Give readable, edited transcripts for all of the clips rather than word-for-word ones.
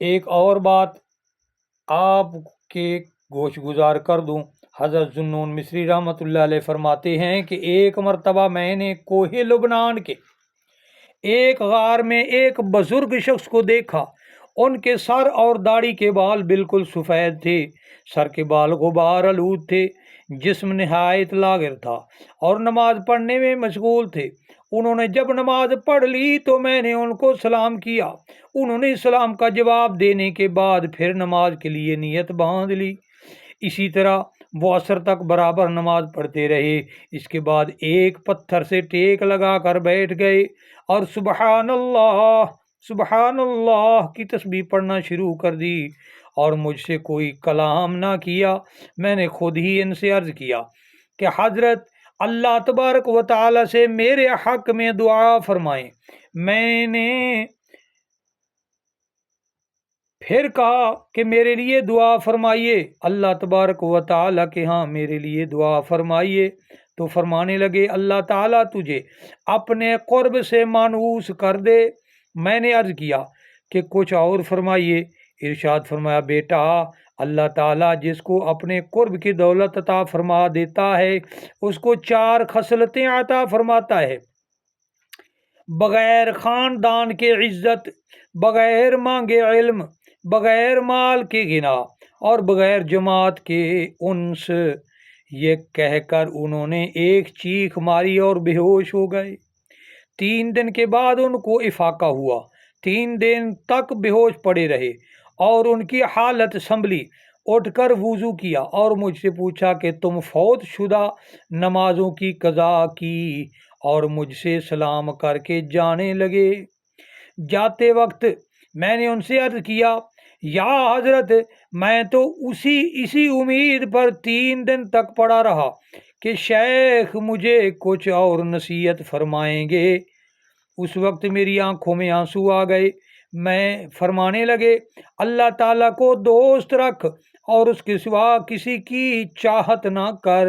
ایک اور بات آپ کے گوش گزار کر دوں، حضرت ذوالنون مصری رحمۃ اللہ علیہ فرماتے ہیں کہ ایک مرتبہ میں نے کوہ لبنان کے ایک غار میں ایک بزرگ شخص کو دیکھا۔ ان کے سر اور داڑھی کے بال بالکل سفید تھے، سر کے بال غبار آلود تھے، جسم نہایت لاغر تھا اور نماز پڑھنے میں مشغول تھے۔ انہوں نے جب نماز پڑھ لی تو میں نے ان کو سلام کیا۔ انہوں نے سلام کا جواب دینے کے بعد پھر نماز کے لیے نیت باندھ لی۔ اسی طرح وہ عصر تک برابر نماز پڑھتے رہے۔ اس کے بعد ایک پتھر سے ٹیک لگا کر بیٹھ گئے اور سبحان اللہ کی تسبیح پڑھنا شروع کر دی، اور مجھ سے کوئی کلام نہ کیا۔ میں نے خود ہی ان سے عرض کیا کہ حضرت اللہ تبارک و تعالی سے میرے حق میں دعا فرمائیں۔ میں نے پھر کہا کہ میرے لیے دعا فرمائیے، اللہ تبارک و تعالی کے ہاں میرے لیے دعا فرمائیے۔ تو فرمانے لگے اللہ تعالیٰ تجھے اپنے قرب سے مانوس کر دے۔ میں نے عرض کیا کہ کچھ اور فرمائیے۔ ارشاد فرمایا بیٹا، اللہ تعالیٰ جس کو اپنے قرب کی دولت عطا فرما دیتا ہے اس کو 4 خصلتیں عطا فرماتا ہے: بغیر خاندان کے عزت، بغیر مانگے علم، بغیر مال کے غنا اور بغیر جماعت کے انس۔ یہ کہہ کر انہوں نے ایک چیخ ماری اور بے ہوش ہو گئے۔ 3 دن کے بعد ان کو افاقہ ہوا۔ 3 دن تک بے ہوش پڑے رہے اور ان کی حالت سنبھلی۔ اٹھ کر وضو کیا اور مجھ سے پوچھا کہ تم فوت شدہ نمازوں کی قضا کی، اور مجھ سے سلام کر کے جانے لگے۔ جاتے وقت میں نے ان سے عرض کیا یا حضرت، میں تو اسی امید پر 3 دن تک پڑا رہا کہ شیخ مجھے کچھ اور نصیحت فرمائیں گے۔ اس وقت میری آنکھوں میں آنسو آ گئے۔ میں فرمانے لگے اللہ تعالیٰ کو دوست رکھ اور اس کے سوا کسی کی چاہت نہ کر،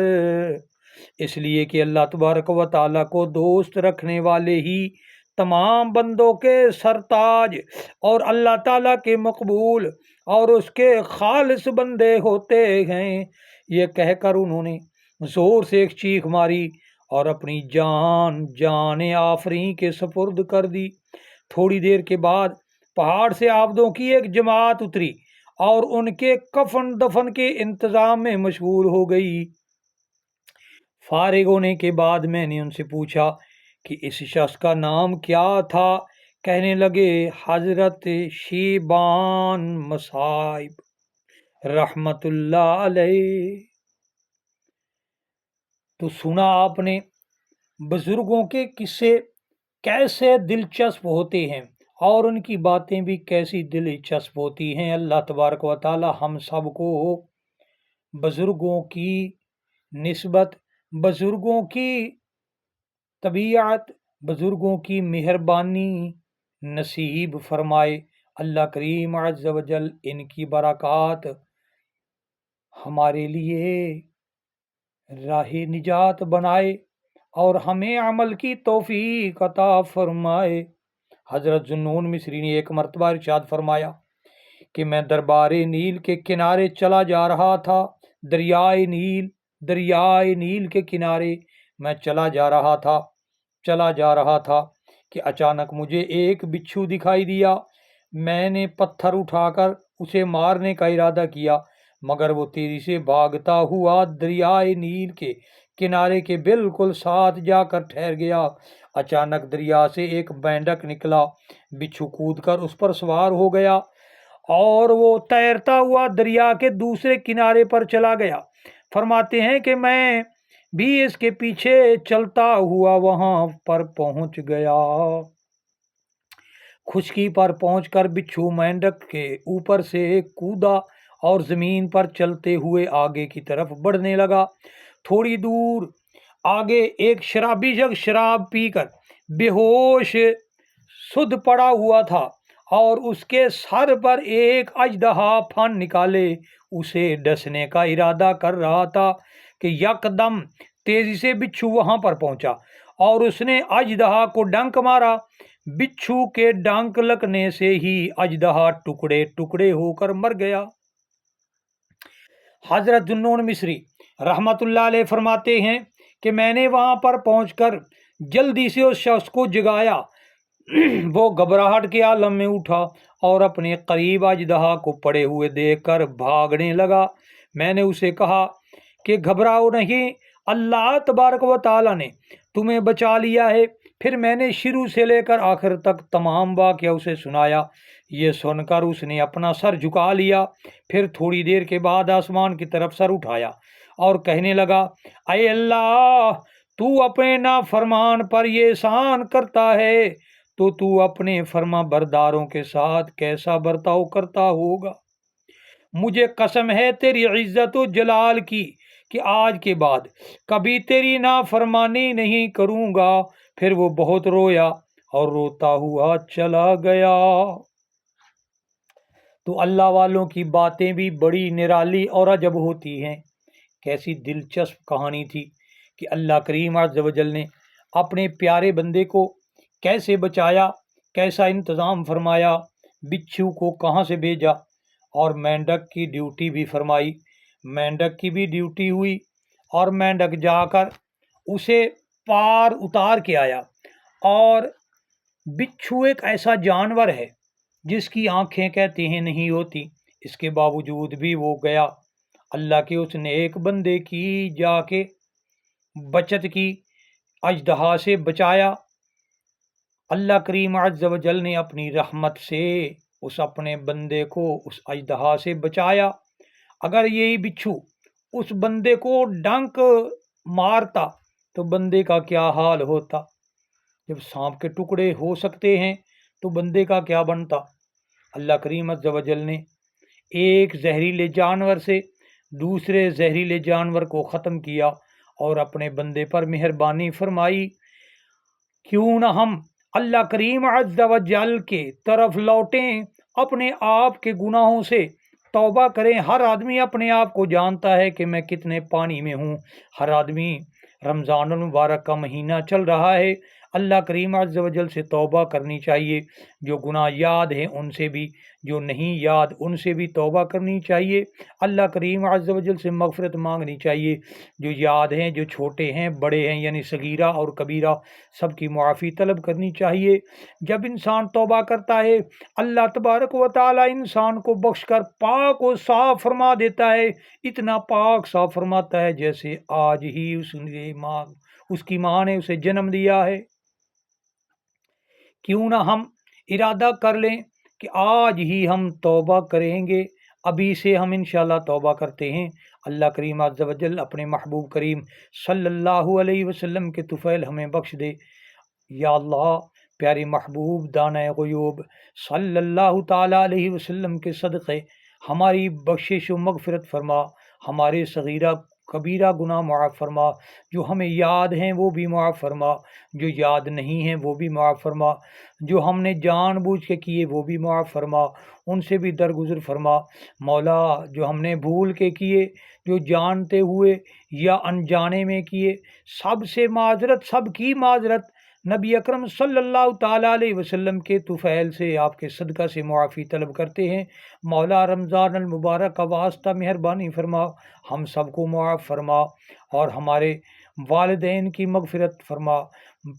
اس لیے کہ اللہ تبارک و تعالیٰ کو دوست رکھنے والے ہی تمام بندوں کے سرتاج اور اللہ تعالیٰ کے مقبول اور اس کے خالص بندے ہوتے ہیں۔ یہ کہہ کر انہوں نے زور سے ایک چیخ ماری اور اپنی جان آفریں کے سپرد کر دی۔ تھوڑی دیر کے بعد پہاڑ سے عابدوں کی ایک جماعت اتری اور ان کے کفن دفن کے انتظام میں مشغول ہو گئی۔ فارغ ہونے کے بعد میں نے ان سے پوچھا کہ اس شخص کا نام کیا تھا؟ کہنے لگے حضرت شیبان مصائب رحمت اللہ علیہ۔ تو سنا آپ نے بزرگوں کے قصے کیسے دلچسپ ہوتے ہیں اور ان کی باتیں بھی کیسی دلچسپ ہوتی ہیں۔ اللہ تبارک و تعالی ہم سب کو بزرگوں کی نسبت، بزرگوں کی طبیعت، بزرگوں کی مہربانی نصیب فرمائے۔ اللہ کریم عز و جل ان کی برکات ہمارے لیے راہ نجات بنائے اور ہمیں عمل کی توفیق عطا فرمائے۔ حضرت ذوالنون مصری نے ایک مرتبہ ارشاد فرمایا کہ میں دربار نیل کے کنارے چلا جا رہا تھا، دریائے نیل کے کنارے میں چلا جا رہا تھا کہ اچانک مجھے ایک بچھو دکھائی دیا۔ میں نے پتھر اٹھا کر اسے مارنے کا ارادہ کیا، مگر وہ تیزی سے بھاگتا ہوا دریائے نیل کے کنارے کے بالکل ساتھ جا کر ٹھہر گیا۔ اچانک دریا سے ایک مینڈک نکلا، بچھو کود کر اس پر سوار ہو گیا اور وہ تیرتا ہوا دریا کے دوسرے کنارے پر چلا گیا۔ فرماتے ہیں کہ میں بھی اس کے پیچھے چلتا ہوا وہاں پر پہنچ گیا۔ خشکی پر پہنچ کر بچھو مینڈک کے اوپر سے کودا اور زمین پر چلتے ہوئے آگے کی طرف بڑھنے لگا۔ تھوڑی دور آگے ایک شرابی شخص شراب پی کر بے ہوش سدھ پڑا ہوا تھا اور اس کے سر پر ایک اژدہا پھن نکالے اسے ڈسنے کا ارادہ کر رہا تھا کہ یکدم تیزی سے بچھو وہاں پر پہنچا اور اس نے اژدہا کو ڈنک مارا۔ बिच्छू के डांक लगने से ही अजदहा टुकड़े टुकड़े होकर मर गया। हजरत जुन्नून मिस्री रहमतुल्लाह अलैह फरमाते हैं कि मैंने वहां पर पहुंचकर जल्दी से उस शख्स को जगाया। वो घबराहट के आलम में उठा और अपने करीब अजदहा को पड़े हुए देखकर भागने लगा। मैंने उसे कहा कि घबराओ नहीं, अल्लाह तबारक व तआला ने तुम्हें बचा लिया है। फिर मैंने शुरू से लेकर आखिर तक तमाम वाक़या उसे सुनाया। ये सुनकर उसने अपना सर झुका लिया। फिर थोड़ी देर के बाद आसमान की तरफ सर उठाया और कहने लगा, अय अल्लाह, तू अपने नाफरमान पर ये एहसान करता है तो तू अपने फर्मा बरदारों के साथ कैसा बर्ताव करता होगा। मुझे कसम है तेरी इज्जत व जलाल की कि आज के बाद कभी तेरी नाफरमानी नहीं करूंगा। फिर वो बहुत रोया और रोता हुआ चला गया। तो अल्लाह वालों की बातें भी बड़ी निराली और अजब होती हैं। कैसी दिलचस्प कहानी थी कि अल्लाह करीम अज़्ज़ व जल ने अपने प्यारे बंदे को कैसे बचाया, कैसा इंतज़ाम फरमाया, बिच्छू को कहाँ से भेजा और मेंढक की ड्यूटी भी फरमाई। मेंढक की भी ड्यूटी हुई और मेंढक जाकर उसे पार उतार के आया। और बिच्छू एक ऐसा जानवर है जिसकी आंखें कहते हैं नहीं होती, इसके बावजूद भी वो गया, अल्लाह के उसने एक बंदे की जाके बचत की, अजदहा से बचाया। अल्लाह करीम अज़्ज़ व जल ने अपनी रहमत से उस अपने बंदे को उस अजदहा से बचाया। अगर यही बिच्छू उस बंदे को डंक मारता तो बंदे का क्या हाल होता। जब सांप के टुकड़े हो सकते हैं तो बंदे का क्या बनता। अल्लाह करीम अज़्ज़ व जल ने एक जहरीले जानवर से दूसरे जहरीले जानवर को ख़त्म किया और अपने बंदे पर मेहरबानी फरमाई। क्यों न हम अल्लाह करीम अज़्ज़ व जल के तरफ लौटें, अपने आप के गुनाहों से तौबा करें। हर आदमी अपने आप को जानता है कि मैं कितने पानी में हूँ। हर आदमी, रमज़ानुल मुबारक का महीना चल रहा है, अल्लाह करीम अज़्ज़ व जल से तौबा करनी चाहिए। जो गुनाह याद हैं उनसे भी, जो नहीं याद उनसे भी तौबा करनी चाहिए। अल्लाह करीम अज़्ज़ व जल से मग़फ़िरत मांगनी चाहिए। जो याद हैं, जो छोटे हैं, बड़े हैं, यानी सगीरा और कबीरा, सब की मुआफ़ी तलब करनी चाहिए। जब इंसान तौबा करता है, अल्लाह तबारक व तआला इंसान को बख्श कर पाक व साफ़ फरमा देता है। इतना पाक साफ़ फरमाता है जैसे आज ही उसकी माँ ने उसे जन्म दिया है। क्यों ना हम इरादा कर लें कि आज ही हम तौबा करेंगे। अभी से हम इंशाल्लाह तौबा करते हैं। अल्लाह करीम अज़्ज़ व जल अपने महबूब करीम सल्लल्लाहु अलैहि वसल्लम के तुफ़ैल हमें बख्श दे। या अल्लाह, प्यारे महबूब दाना ग़ुयूब सल्लल्लाहु ताला अलैहि वसल्लम के सदक़े हमारी बख्शिश व मग़फ़िरत फरमा। हमारे सगीरा कबीरा गुनाह मुआफ़ फरमा। जो हमें याद हैं वो भी मुआफ़ फरमा, जो याद नहीं हैं वो भी मुआफ़ फरमा, जो हमने जानबूझ के किए वो भी मुआफ़ फरमा, उनसे भी दरगुज़र फरमा। मौला, जो हमने भूल के किए, जो जानते हुए या अनजाने में किए, सब से माज़रत, सब की माज़रत नबी अकरम सल्लल्लाहु ताला अलैहि वसल्लम के तुफ़ैल से, आपके सदका से मुआफ़ी तलब करते हैं। मौला, रमज़ान अल मुबारक का वास्ता मेहरबानी फरमा, हम सबको मुआफ़ फरमा और हमारे वालिदैन की मग़फ़िरत फरमा।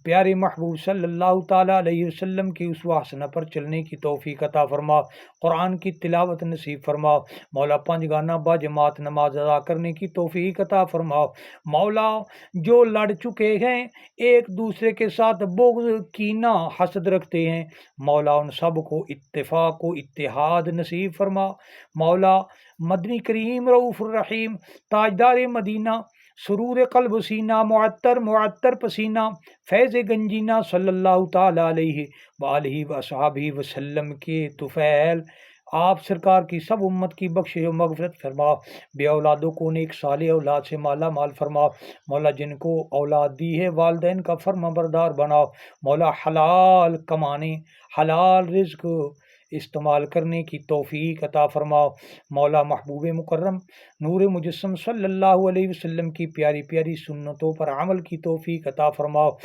प्यारे महबूब सल्लल्लाहु ताला अलैहि वसल्लम की उसवा हसना पर चलने की तौफ़ीक़ अता फरमा। कुरान की तिलावत नसीब फरमा। मौला, पांच गाना बाजमात नमाज अदा करने की तौफ़ीक़ अता फरमा। मौला, जो लड़ चुके हैं, एक दूसरे के साथ बुग़्ज़, कीना, हसद रखते हैं, मौला उन सब को इत्तेफ़ाक़ व इत्तेहाद नसीब फरमा। मौला, मदनी करीम रऊफ़ुर रहीम ताजदार मदीना सुरूर क़ल्ब सीना मुअत्तर पसीना फैज़ गंजीना सल्लल्लाहु ताला अलैहि व आलिहि व अस्हाबिहि वसल्लम के तुफ़ैल आप सरकार की सब उम्मत की बख्शिश व मग़फ़िरत फरमा। बे औलादों को नेक साले औलाद से माला माल फरमा। मौला, जिनको औलाद दी है वालिदैन का फर्माबरदार बनाओ। मौला, हलाल कमाने, हलाल रिज़्क़ इस्तेमाल करने की तौफ़ीक़ अता फरमाओ। मौला, महबूब मुकर्रम नूर मुजस्सम सल्लल्लाहु अलैहि वसल्लम की प्यारी प्यारी सुन्नतों पर अमल की तौफ़ीक़ अता फरमाओ।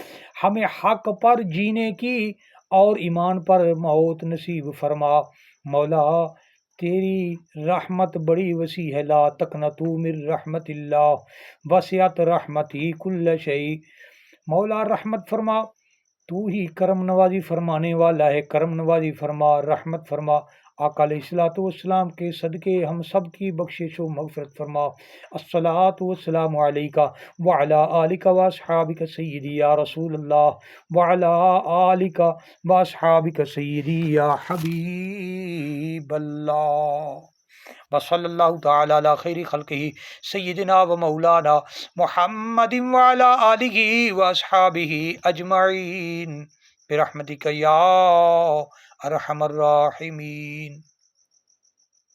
हमें हक़ पर जीने की اور ایمان پر موت نصیب فرما۔ مولا تیری رحمت بڑی وسیع ہے، لا تقنطوا من رحمت اللہ وسعت رحمتی کل شیء۔ مولا رحمت فرما، تو ہی کرم نوازی فرمانے والا ہے، کرم نوازی فرما، رحمت فرما۔ آقا علیہ الصلوۃ والسلام کے صدقے ہم سب کی بخشش و مغفرت فرما۔ الصلاۃ والسلام علیکہ وعلی آلک واصحابک سیدی یا رسول اللہ وعلی آلک واصحابک سیدی یا حبیب اللہ، وصلی اللہ تعالی علی خیر خلقہ سیدنا و مولانا محمد وعلی آلہ واصحابہ اجمعین برحمتک یا ارحم الراحمین۔